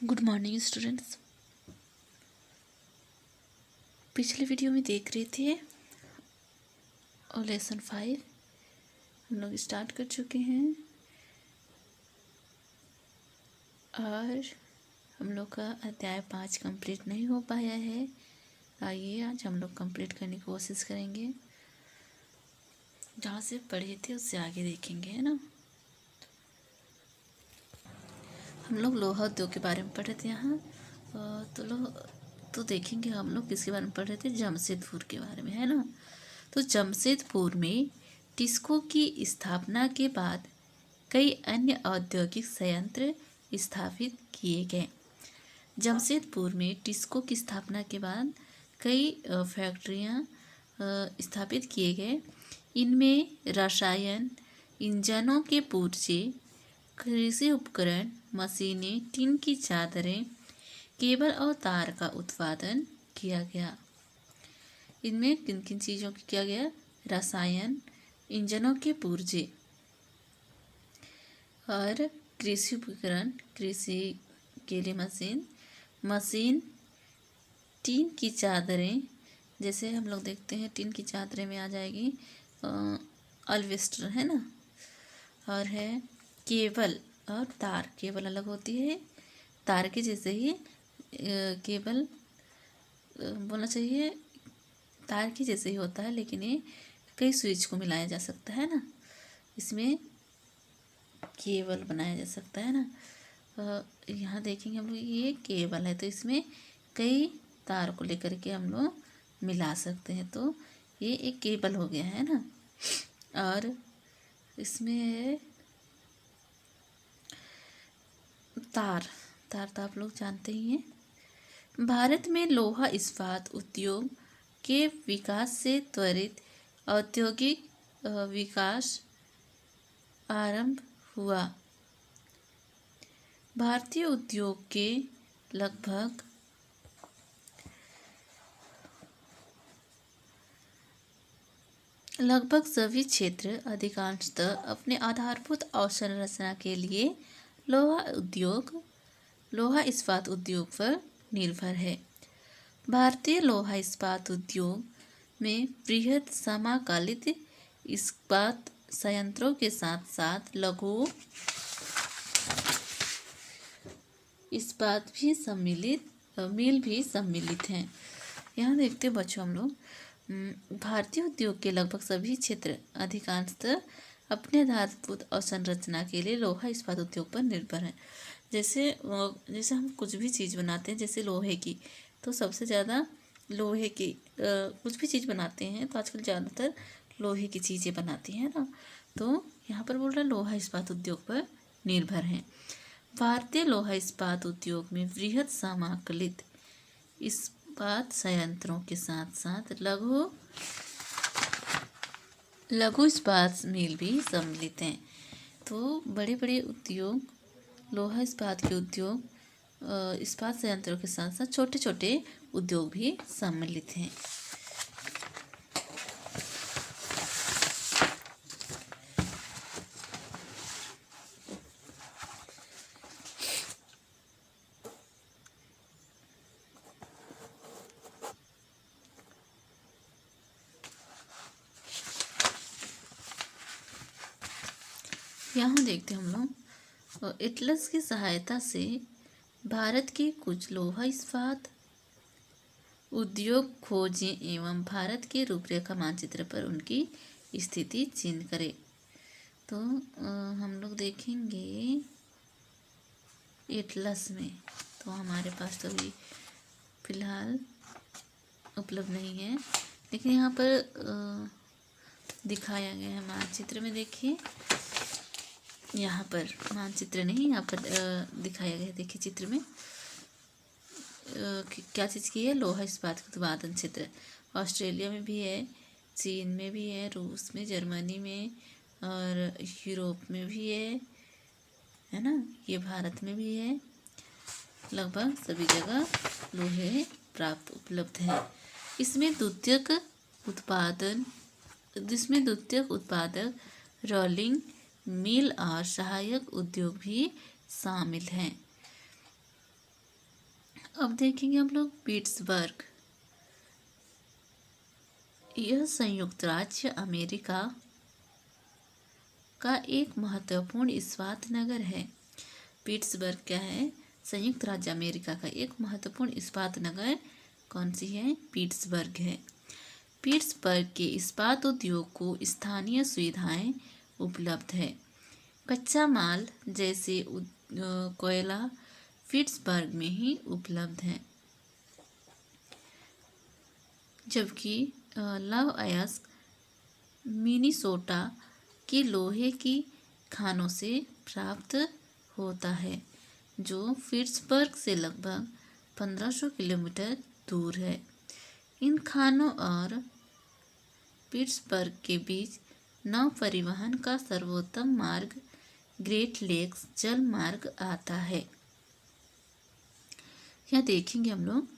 Good morning students. पिछले video में देख रहे थे और लेसन 5 हम लोग स्टार्ट कर चुके हैं और हम लोग का अध्याय 5 कंप्लीट नहीं हो पाया है। आइए आज हम लोग कंप्लीट करने की कोशिश करेंगे। जहाँ से पढ़े थे उससे आगे देखेंगे, है ना। हम लोग लोहा उद्योग के बारे में पढ़ रहे थे यहाँ। तो देखेंगे हम लोग किसके बारे में पढ़ रहे थे, जमशेदपुर के बारे में, है ना। तो जमशेदपुर में टिस्को की स्थापना के बाद कई अन्य औद्योगिक संयंत्र स्थापित किए गए। जमशेदपुर में टिस्को की स्थापना के बाद कई फैक्ट्रियां स्थापित किए गए। इनमें रसायन, इंजनों के पुर्जे, कृषि उपकरण, मशीनें, टीन की चादरें, केबल और तार का उत्पादन किया गया। इनमें किन किन चीज़ों की किया गया, रसायन, इंजनों के पुर्जे और कृषि उपकरण, कृषि के लिए मशीन, टीन की चादरें, जैसे हम लोग देखते हैं टीन की चादरें में आ जाएगी अल्वेस्टर, है ना। और है केबल और तार। केबल अलग होती है, तार के जैसे ही केबल बोलना चाहिए, तार के जैसे ही होता है, लेकिन ये कई स्विच को मिलाया जा सकता है ना, इसमें केबल बनाया जा सकता है ना। यहाँ देखेंगे हम लोग, ये केबल है तो इसमें कई तार को लेकर के हम लोग मिला सकते हैं, तो ये एक केबल हो गया, है ना। और इसमें तार तो आप लोग जानते ही हैं। भारत में लोहा इस्पात उद्योग के विकास से त्वरित औद्योगिक विकास आरंभ हुआ। भारतीय उद्योग के लगभग सभी क्षेत्र अधिकांशतः अपने आधारभूत अवसंरचना के लिए लोहा इस्पात उद्योग पर निर्भर है। भारतीय लोहा इस्पात उद्योग में बृहद समकालिक इस्पात संयंत्रों के साथ साथ लघु इस्पात भी मिल भी सम्मिलित हैं। यहाँ देखते हैं बच्चों हम लोग, भारतीय उद्योग के लगभग सभी क्षेत्र अधिकांशतः अपने आधारभूत अवसंरचना के लिए लोहा इस्पात उद्योग पर निर्भर हैं। जैसे हम कुछ भी चीज़ बनाते हैं, जैसे लोहे की, तो सबसे ज़्यादा लोहे की कुछ भी चीज़ बनाते हैं तो आजकल ज़्यादातर लोहे की चीज़ें बनाती हैं ना। तो यहाँ पर बोल रहा है लोहा इस्पात उद्योग पर निर्भर हैं। भारतीय लोहा इस्पात उद्योग में बृहद समकालिक इस्पात संयंत्रों के साथ साथ लघु इस्पात मिल भी सम्मिलित हैं। तो बड़े बड़े उद्योग, लोहा इस्पात के उद्योग, इस्पात संयंत्रों के साथ साथ छोटे छोटे उद्योग भी सम्मिलित हैं। यहाँ देखते हैं हम लोग, एटलस की सहायता से भारत के कुछ लोहा इस्पात उद्योग खोजें एवं भारत के रूपरेखा मानचित्र पर उनकी स्थिति चिन्ह करें। तो हम लोग देखेंगे एटलस में, तो हमारे पास तो अभी फिलहाल उपलब्ध नहीं है, लेकिन यहाँ पर दिखाया गया है मानचित्र में। देखिए यहाँ पर मानचित्र नहीं, यहाँ पर दिखाया गया है। देखिए चित्र में क्या चीज़ की है, लोहा इस्पात उत्पादन क्षेत्र ऑस्ट्रेलिया में भी है, चीन में भी है, रूस में, जर्मनी में और यूरोप में भी है ना। ये भारत में भी है। लगभग सभी जगह लोहे उपलब्ध है। इसमें द्वितीयक उत्पादक रोलिंग मिल और सहायक उद्योग भी शामिल हैं। अब देखेंगे हम लोग पिट्सबर्ग। यह संयुक्त राज्य अमेरिका का एक महत्वपूर्ण इस्पात नगर है। पिट्सबर्ग क्या है? संयुक्त राज्य अमेरिका का एक महत्वपूर्ण इस्पात नगर कौन सी है? पिट्सबर्ग है। पिट्सबर्ग के इस्पात उद्योग को स्थानीय सुविधाएं उपलब्ध है। कच्चा माल जैसे कोयला पिट्सबर्ग में ही उपलब्ध है, जबकि लव अयस्क मिनीसोटा की लोहे की खानों से प्राप्त होता है, जो पिट्सबर्ग से लगभग 1500 किलोमीटर दूर है। इन खानों और पिट्सबर्ग के बीच नौ परिवहन का सर्वोत्तम मार्ग ग्रेट लेक्स जल मार्ग आता है। यह देखेंगे हम लोग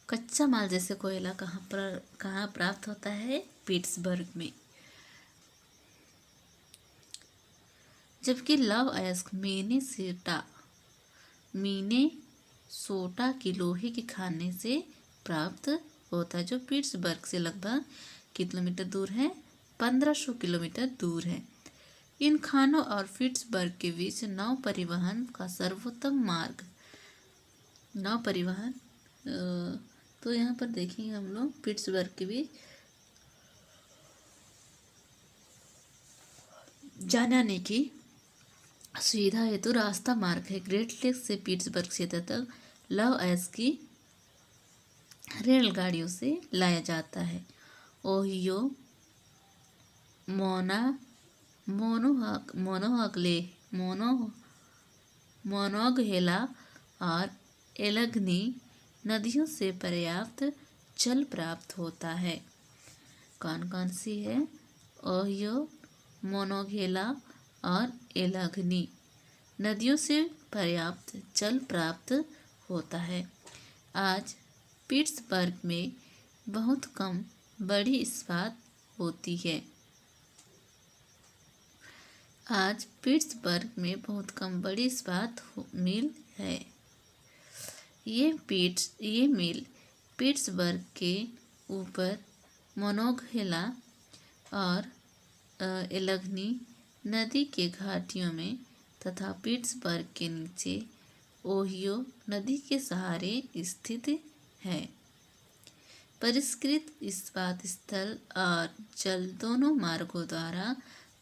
कच्चा माल जैसे कोयला कहाँ प्राप्त होता है? पिट्सबर्ग में। जबकि लव अयस्क मिनेसोटा की लोहे के खाने से प्राप्त होता है, जो पिट्सबर्ग से लगभग किलोमीटर दूर है? 1500 किलोमीटर दूर है। इन खानों और पिट्सबर्ग के बीच नौ परिवहन का सर्वोत्तम मार्ग नौ परिवहन तो यहाँ पर देखेंगे हम लोग पिट्सबर्ग के बीच जाने आने की सुविधा हेतु रास्ता मार्ग है। ग्रेट लेक्स से पिट्सबर्ग क्षेत्र तक लव अयस्क की रेलगाड़ियों से लाया जाता है। ओहियो, मोनोगहेला और एलगनी नदियों से पर्याप्त जल प्राप्त होता है। कौन कौन सी है? ओहियो, मोनोगहेला और एलगनी नदियों से पर्याप्त जल प्राप्त होता है। आज पिट्सबर्ग में बहुत कम बड़ी इस्पात होती है। आज पिट्सबर्ग में बहुत कम बड़ी इस्पात मिल है। ये मिल पिट्सबर्ग के ऊपर मोनोगहेला और एलगनी नदी के घाटियों में तथा पिट्सबर्ग के नीचे ओहियो नदी के सहारे स्थित है। परिष्कृत इस्पात स्थल और जल दोनों मार्गों द्वारा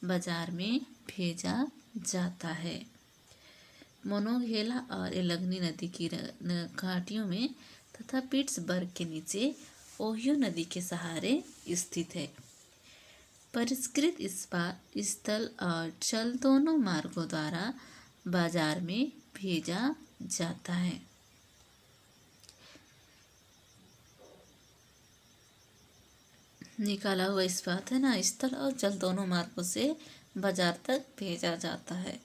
बाजार में भेजा जाता है। मोनोगहेला और एलगनी नदी की घाटियों में तथा पिट्सबर्ग के नीचे ओहियो नदी के सहारे स्थित है। परिष्कृत इस्पात स्थल और जल दोनों मार्गों द्वारा बाजार में भेजा जाता है। निकाला हुआ इस्पात है ना, स्थल और जल दोनों मार्गों से बाजार तक भेजा जाता है।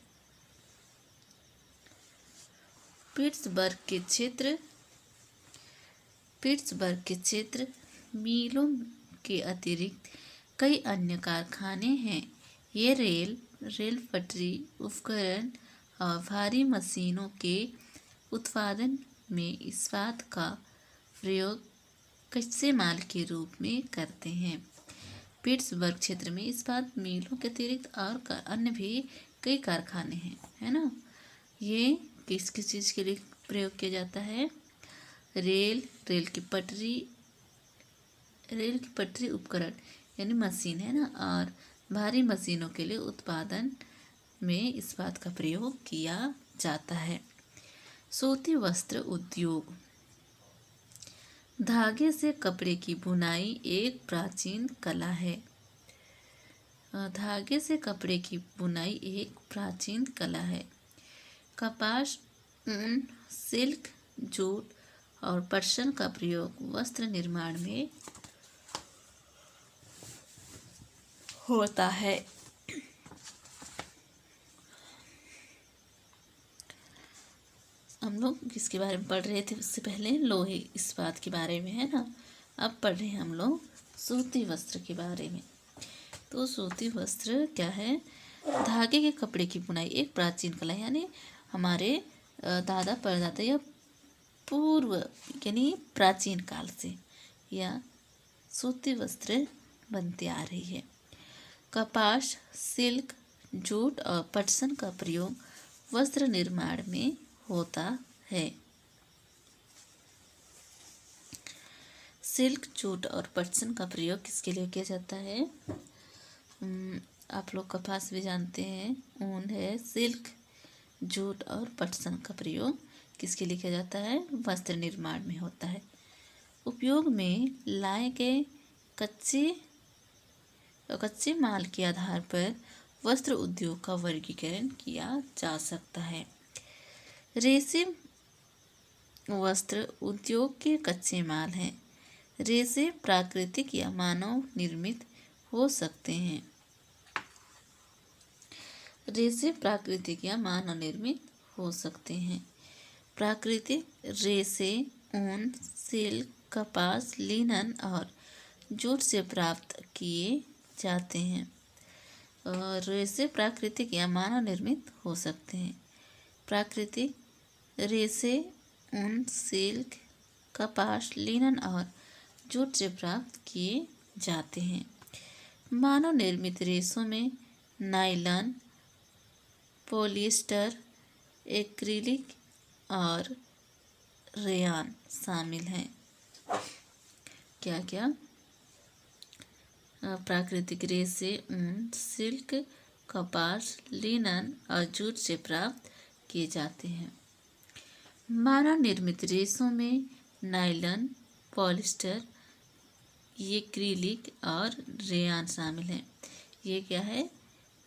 पिट्सबर्ग के क्षेत्र मीलों के अतिरिक्त कई अन्य कारखाने हैं। ये रेल पटरी उपकरण और भारी मशीनों के उत्पादन में इस्पात का प्रयोग कच्चे माल के रूप में करते हैं। पिट्सबर्ग क्षेत्र में इस्पात मिलों के अतिरिक्त और अन्य भी कई कारखाने हैं, है ना। ये किस किस चीज़ के लिए प्रयोग किया जाता है? रेल की पटरी उपकरण यानी मशीन है ना, और भारी मशीनों के लिए उत्पादन में इस्पात का प्रयोग किया जाता है। सूती वस्त्र उद्योग। धागे से कपड़े की बुनाई एक प्राचीन कला है। धागे से कपड़े की बुनाई एक प्राचीन कला है। कपास, ऊन, सिल्क, जूट और पटसन का प्रयोग वस्त्र निर्माण में होता है। हम लोग किसके बारे में पढ़ रहे थे उससे पहले? लोहे इस्पात के बारे में, है ना। अब पढ़ रहे हैं हम लोग सूती वस्त्र के बारे में। तो सूती वस्त्र क्या है? धागे के कपड़े की बुनाई एक प्राचीन कला, यानी हमारे दादा परदादा या पूर्व यानी प्राचीन काल से या सूती वस्त्र बनती आ रही है। कपास, सिल्क, जूट और पटसन का प्रयोग वस्त्र निर्माण में होता है। सिल्क, जूट और पटसन का प्रयोग किसके लिए किया जाता है? आप लोग कपास भी जानते हैं, ऊन है। सिल्क, जूट और पटसन का प्रयोग किसके लिए किया जाता है? वस्त्र निर्माण में होता है। उपयोग में लाए गए कच्चे माल के आधार पर वस्त्र उद्योग का वर्गीकरण किया जा सकता है। रेशम वस्त्र उद्योग के कच्चे माल हैं। रेशे प्राकृतिक या मानव निर्मित हो सकते हैं। रेशे प्राकृतिक या मानव निर्मित हो सकते हैं। प्राकृतिक रेशे ऊन, सिल्क, कपास, लिनन और जूट से प्राप्त किए जाते हैं। और रेशे प्राकृतिक या मानव निर्मित हो सकते हैं। प्राकृतिक रेशे ऊन, सिल्क, कपास, लिनन और जूट से प्राप्त किए जाते हैं। मानव निर्मित रेशों में नायलॉन, पॉलिएस्टर, एक्रिलिक और रेयान शामिल हैं। क्या क्या? प्राकृतिक रेशे ऊन, सिल्क, कपास, लिनन और जूट से प्राप्त किए जाते हैं। मानव निर्मित रेशों में नायलॉन, पॉलिएस्टर, एक्रिलिक और रेयान शामिल हैं। ये क्या है?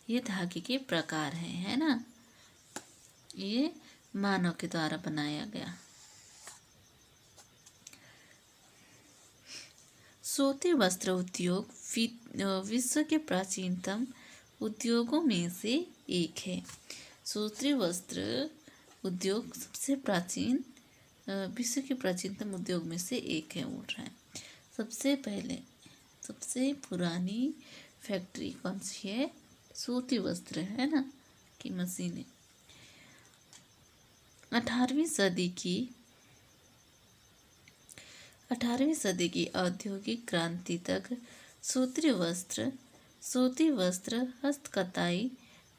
ये धागे के प्रकार हैं, है ना? ये मानव के द्वारा बनाया गया। सूती वस्त्र उद्योग विश्व के प्राचीनतम उद्योगों में से एक है। सूती वस्त्र उद्योग सबसे प्राचीन विश्व के प्राचीनतम उद्योग में से एक है। बोल रहा है सबसे पुरानी फैक्ट्री कौन सी है? सूती वस्त्र, है ना, की मशीनें। 18वीं सदी की औद्योगिक क्रांति तक सूती वस्त्र हस्तकताई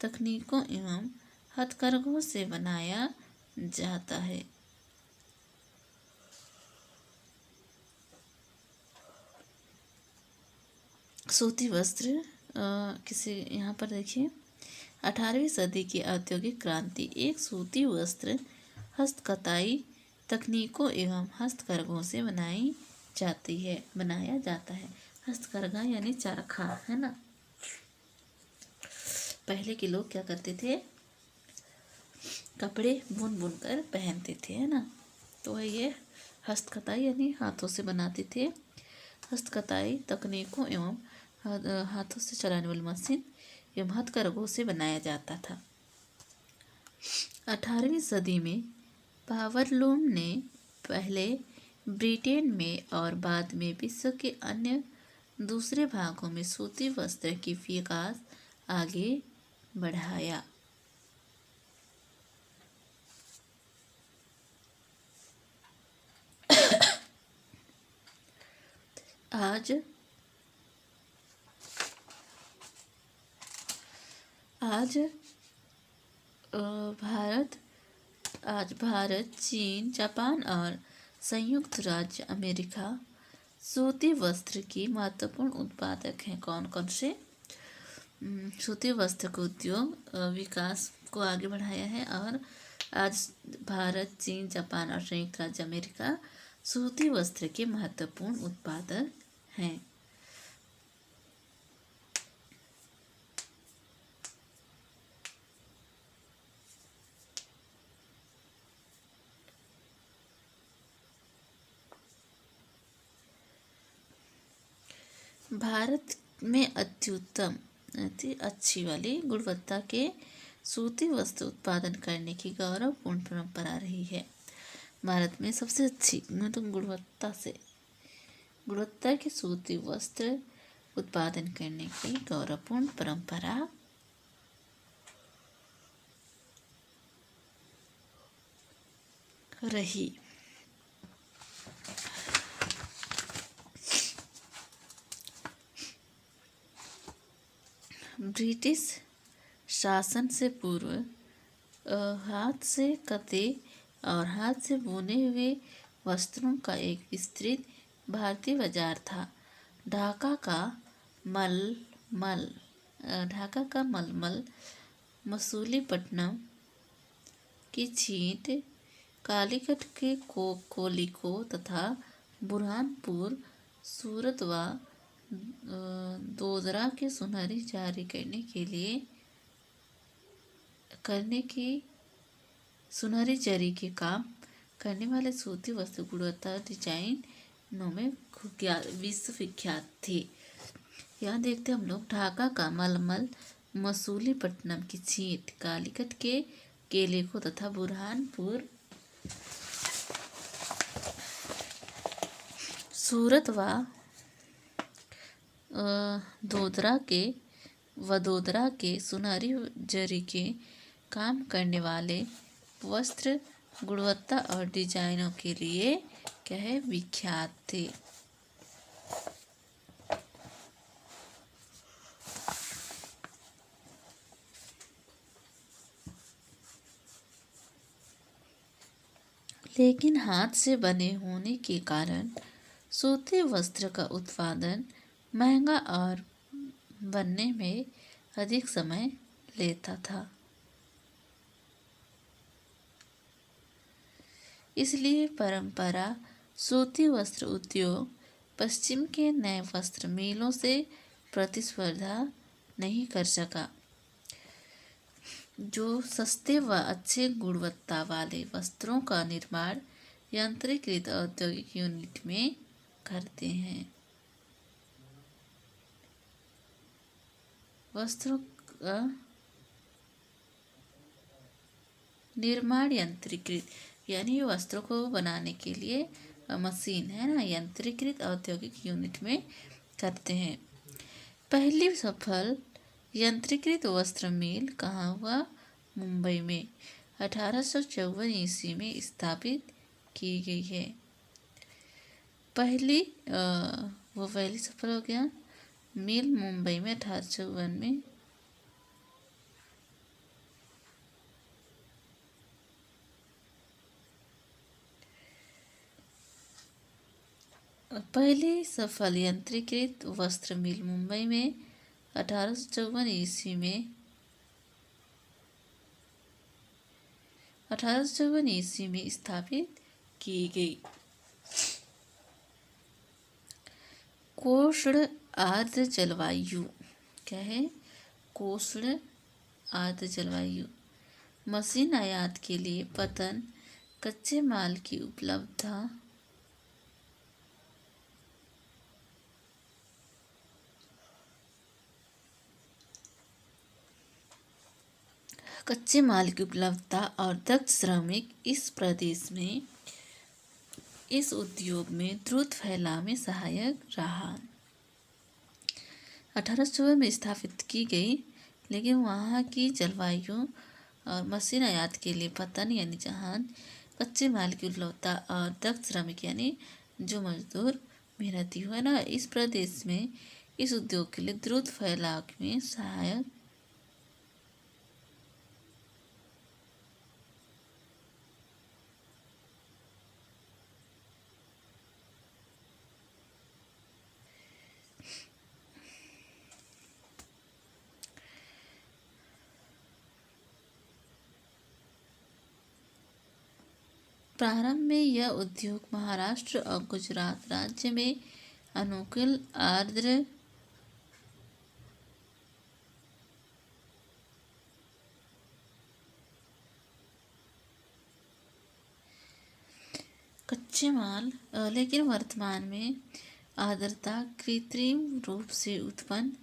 तकनीकों एवं हथकरघों से बनाया जाता है। सूती वस्त्र किसी यहाँ पर देखिए, 18वीं सदी की औद्योगिक क्रांति एक सूती वस्त्र हस्तकताई तकनीकों एवं हस्तकरघों से बनाया जाता है। हस्तकरघा यानी चरखा, है ना। पहले के लोग क्या करते थे? कपड़े बुन कर पहनते थे, है ना। तो ये हस्तकताई यानी हाथों से बनाते थे। हस्तकताई तकनीकों एवं हाथों से चलाने वाली मशीन एवं हथकरघों से बनाया जाता था। 18वीं सदी में पावरलूम ने पहले ब्रिटेन में और बाद में विश्व के अन्य दूसरे भागों में सूती वस्त्र की विकास आगे बढ़ाया। आज भारत, चीन, जापान और संयुक्त राज्य अमेरिका सूती वस्त्र की महत्वपूर्ण उत्पादक हैं। कौन कौन से? सूती वस्त्र का उद्योग विकास को आगे बढ़ाया है। और आज भारत, चीन, जापान और संयुक्त राज्य अमेरिका सूती वस्त्र के महत्वपूर्ण उत्पादक हैं। भारत में अति अच्छी वाली गुणवत्ता के सूती वस्त्र उत्पादन करने की गौरवपूर्ण परंपरा रही है। भारत में सबसे अच्छी मतलब गुणवत्ता के सूती वस्त्र उत्पादन करने की गौरवपूर्ण परंपरा रही। ब्रिटिश शासन से पूर्व हाथ से कते और हाथ से बुने हुए वस्त्रों का एक विस्तृत भारतीय बाजार था। ढाका का मलमल, मसूलीपट्टनम की छींट, कालीकट के कोलिको तथा बुरहानपुर, सूरत व दोदरा के सुनहरी जारी सुनहरी जरी के काम करने वाले सूती वस्त्र गुणवत्ता डिजाइनों में विश्व विख्यात थे। यहाँ देखते हम लोग ढाका का मलमल, मसूलीपट्टनम की छींट, कालीकट के केलेको तथा बुरहानपुर, सूरत व दोदरा के सुनहरी जरी के काम करने वाले वस्त्र गुणवत्ता और डिजाइनों के लिए विख्यात थे। लेकिन हाथ से बने होने के कारण सूती वस्त्र का उत्पादन महंगा और बनने में अधिक समय लेता था। इसलिए परंपरा सूती वस्त्र उद्योग पश्चिम के नए वस्त्र मिलों से प्रतिस्पर्धा नहीं कर सका, जो सस्ते व अच्छे गुणवत्ता वाले वस्त्रों का निर्माण यंत्रीकृत औद्योगिक यूनिट में करते हैं। वस्त्रों का निर्माण यंत्रीकृत यानी वस्त्रों को बनाने के लिए मशीन है ना, यंत्रीकृत औद्योगिक यूनिट में करते हैं। पहली सफल यंत्रीकृत वस्त्र मिल कहाँ हुआ? मुंबई में 1854 ईस्वी में स्थापित की गई है। पहली सफल हो गया मिल मुंबई में 1854 में। पहली सफल यंत्रीकृत वस्त्र मिल मुंबई में 1854 ईस्वी में स्थापित की गई। कोष्ण आर्द्र जलवायु क्या है? कोष्ण आर्द्र जलवायु, मशीन आयात के लिए पतन, कच्चे माल की उपलब्धता, और दक्ष श्रमिक इस प्रदेश में इस उद्योग में द्रुत फैलाव में सहायक रहा। 1854 में स्थापित की गई, लेकिन वहाँ की जलवायु और मशीन आयात के लिए पतन यानी जहाँ कच्चे माल की उपलब्धता और दक्ष श्रमिक यानी जो मजदूर मेहनती हुए ना, इस प्रदेश में इस उद्योग के लिए द्रुत फैलाव में सहायक प्रारंभ में यह उद्योग महाराष्ट्र और गुजरात राज्य में अनुकूल आर्द्र कच्चे माल, लेकिन वर्तमान में आर्द्रता कृत्रिम रूप से उत्पन्न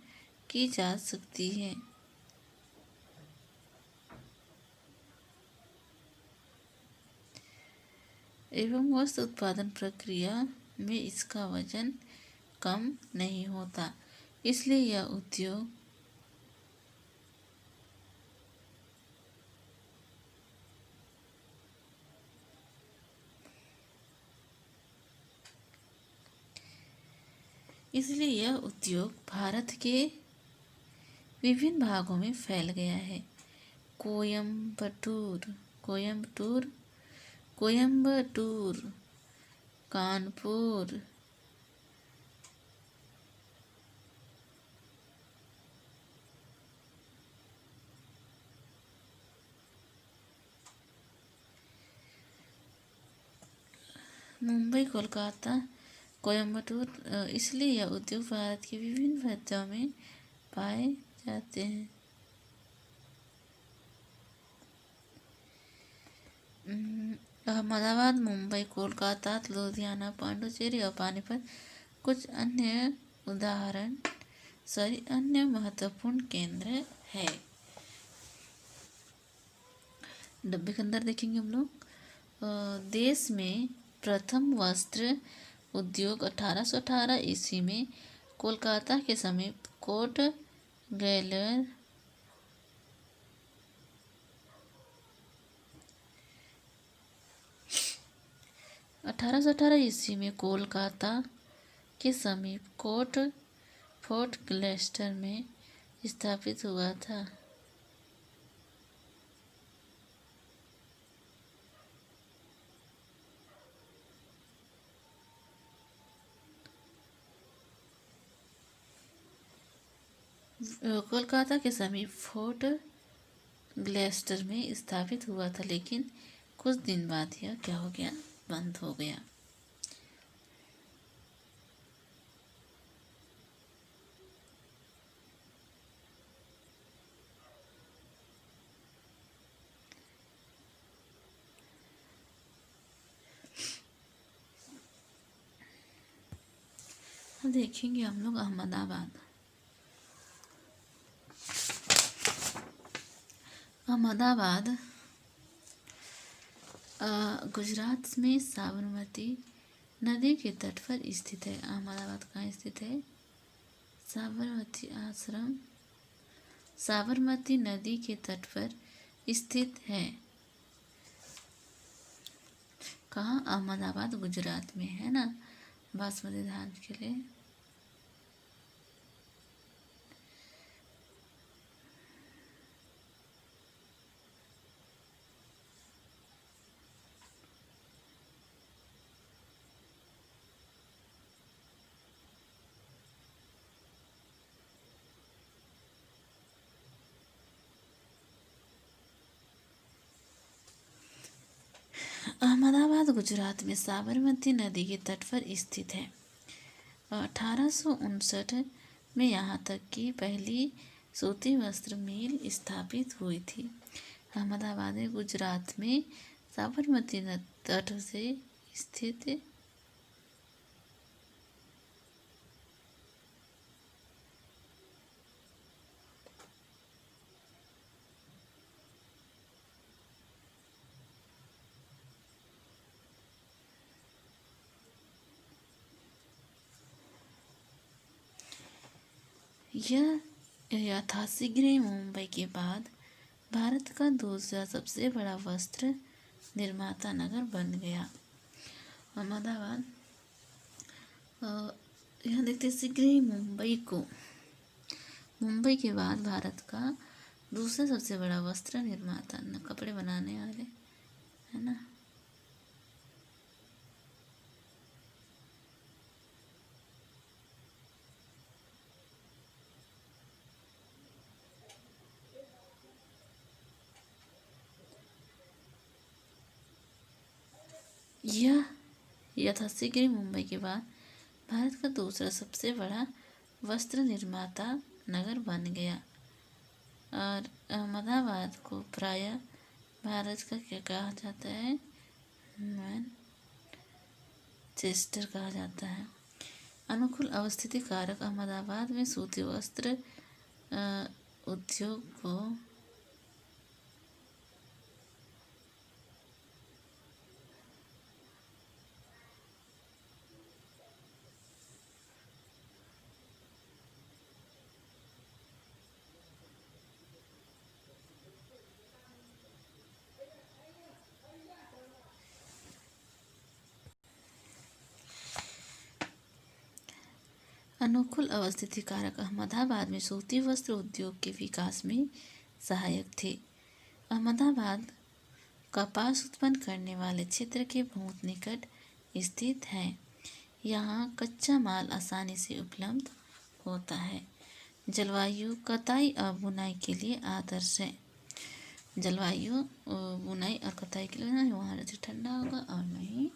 की जा सकती है। एवं वस्त्र उत्पादन प्रक्रिया में इसका वजन कम नहीं होता, इसलिए यह उद्योग भारत के विभिन्न भागों में फैल गया है। कोयम्बटूर, कोयम्बटूर, कोयम्बटूर, कानपुर, मुंबई, कोलकाता, कोयम्बटूर, इसलिए यह उद्योग भारत के विभिन्न राज्यों में पाए जाते हैं। अहमदाबाद, मुंबई, कोलकाता, लुधियाना, पांडुचेरी और पानीपत कुछ अन्य अन्य महत्वपूर्ण केंद्र है। डब्बे के अंदर देखेंगे हम लोग, देश में प्रथम वस्त्र उद्योग 1818 ईस्वी में कोलकाता के समीप कोट गैलर 1818 ईस्वी में कोलकाता के समीप फोर्ट ग्लेस्टर में स्थापित हुआ था। कोलकाता के समीप फोर्ट ग्लेस्टर में स्थापित हुआ था, लेकिन कुछ दिन बाद यह क्या हो गया, बंद हो गया। अब देखेंगे हम लोग अहमदाबाद। अहमदाबाद गुजरात में साबरमती नदी के तट पर स्थित है। अहमदाबाद कहाँ स्थित है? साबरमती आश्रम साबरमती नदी के तट पर स्थित है। कहाँ? अहमदाबाद गुजरात में है ना, बासमती धान के लिए। अहमदाबाद गुजरात में साबरमती नदी के तट पर स्थित है। 1859 में यहाँ तक की पहली सूती वस्त्र मिल स्थापित हुई थी। अहमदाबाद गुजरात में साबरमती तट से स्थित यह यथाशीघ्र मुंबई के बाद भारत का दूसरा सबसे बड़ा वस्त्र निर्माता नगर बन गया। अहमदाबाद यहाँ देखते शीघ्र ही मुंबई के बाद भारत का दूसरा सबसे बड़ा वस्त्र निर्माता, कपड़े बनाने वाले, है ना। यह यथाशीघ्र मुंबई के बाद भारत का दूसरा सबसे बड़ा वस्त्र निर्माता नगर बन गया। और अहमदाबाद को प्रायः भारत का क्या कहा जाता है? मैनचेस्टर कहा जाता है। अनुकूल अवस्थिति कारक अहमदाबाद में सूती वस्त्र उद्योग को अनुकूल अवस्थिति कारक अहमदाबाद में सूती वस्त्र उद्योग के विकास में सहायक थे। अहमदाबाद कपास उत्पन्न करने वाले क्षेत्र के बहुत निकट स्थित है। यहाँ कच्चा माल आसानी से उपलब्ध होता है। जलवायु कताई और बुनाई के लिए आदर्श है। जलवायु बुनाई और कताई के लिए ना वहाँ अधिक ठंडा होगा और न ही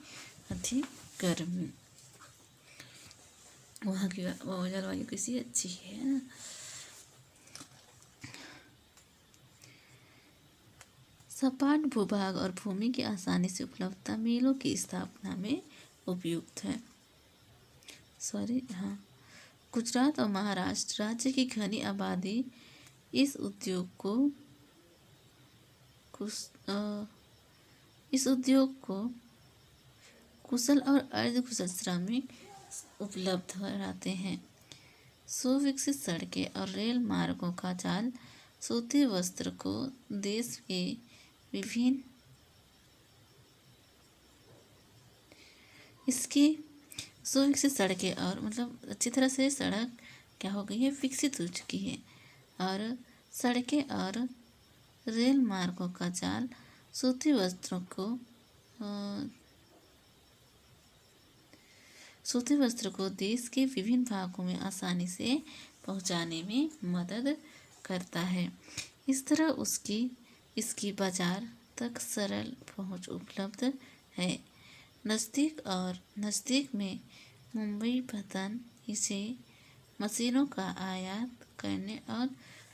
अधिक गर्मी। वहाँ की जलवायु कैसी अच्छी है ना। सपाट भूभाग और भूमि की आसानी से उपलब्धता मिलों की स्थापना में उपयुक्त है। गुजरात और महाराष्ट्र राज्य की घनी आबादी इस उद्योग को कुशल और अर्धकुशल श्रमिक उपलब्ध कराते हैं। सुविकसित सड़कें और रेल मार्गों का जाल सूती वस्त्र को देश के विभिन्न सुविकसित सड़कें और अच्छी तरह से सड़क क्या हो गई है, विकसित हो चुकी है और सड़कें और रेल मार्गों का जाल सूती वस्त्र को देश के विभिन्न भागों में आसानी से पहुंचाने में मदद करता है। इस तरह इसकी बाजार तक सरल पहुंच उपलब्ध है। नज़दीक में मुंबई पतन इसे मशीनों का आयात करने और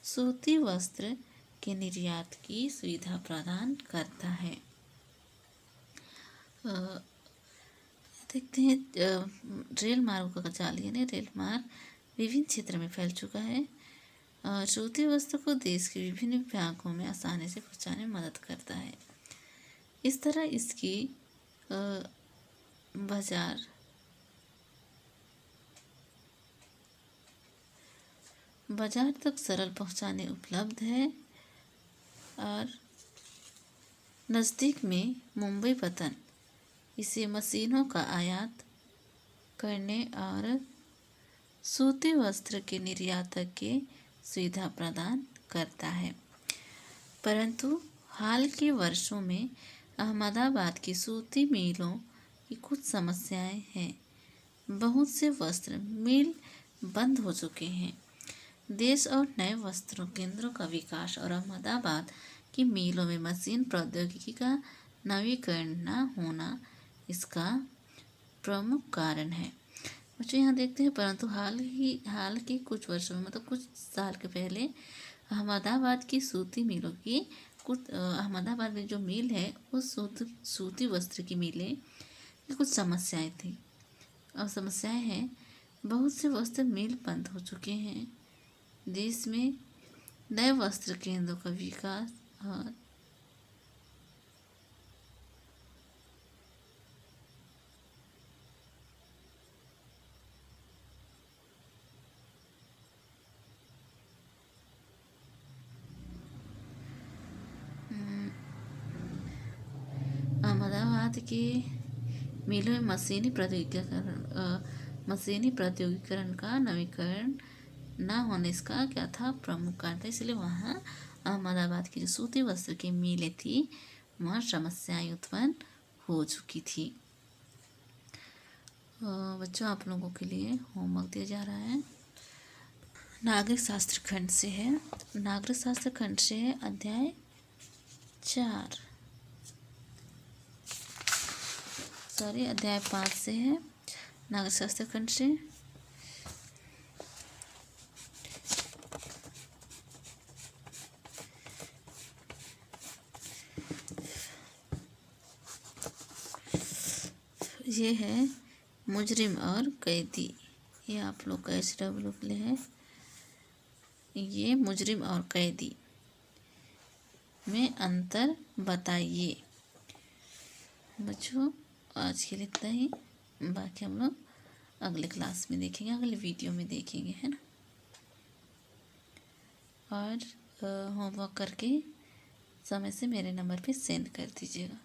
सूती वस्त्र के निर्यात की सुविधा प्रदान करता है। देखते हैं रेल मार्गों का जाल यानी रेल मार्ग विभिन्न क्षेत्र में फैल चुका है और सूती वस्त्र को देश के विभिन्न भागों में आसानी से पहुंचाने में मदद करता है। इस तरह इसकी बाजार तक सरल पहुंचाने उपलब्ध है और नज़दीक में मुंबई पतन इसे मशीनों का आयात करने और सूती वस्त्र के निर्यात की सुविधा प्रदान करता है। परंतु हाल के वर्षों में अहमदाबाद की सूती मिलों की कुछ समस्याएं हैं। बहुत से वस्त्र मिल बंद हो चुके हैं। देश और नए वस्त्रों केंद्रों का विकास और अहमदाबाद की मिलों में मशीन प्रौद्योगिकी का नवीकरण न होना इसका प्रमुख कारण है। बच्चों यहाँ देखते हैं परंतु हाल के कुछ वर्षों में कुछ साल के पहले अहमदाबाद की सूती मिलों की अहमदाबाद में जो मिल है उस सूती वस्त्र की मिलें कुछ समस्याएं थी और समस्याएं हैं। बहुत से वस्त्र मिल बंद हो चुके हैं। देश में नए वस्त्र केंद्रों का विकास और अहमदाबाद के मिलों में मशीनी प्रौद्योगिकरण का नवीकरण न होने इसका क्या था, प्रमुख कारण था। इसलिए वहाँ अहमदाबाद की जो सूती वस्त्र की मिलें थी वहाँ समस्याएं उत्पन्न हो चुकी थी। बच्चों आप लोगों के लिए होमवर्क दिया जा रहा है। नागरिक शास्त्र खंड से है। नागरिक शास्त्र खंड से है अध्याय 5 से है। नागरिक शास्त्र खंड से ये है मुजरिम और कैदी। ये आप लोग का SW के लिए है। ये मुजरिम और कैदी में अंतर बताइए। बच्चों आज के लिए इतना ही, बाकी हम लोग अगले क्लास में देखेंगे, अगले वीडियो में देखेंगे, है ना। और होमवर्क करके समय से मेरे नंबर पे सेंड कर दीजिएगा।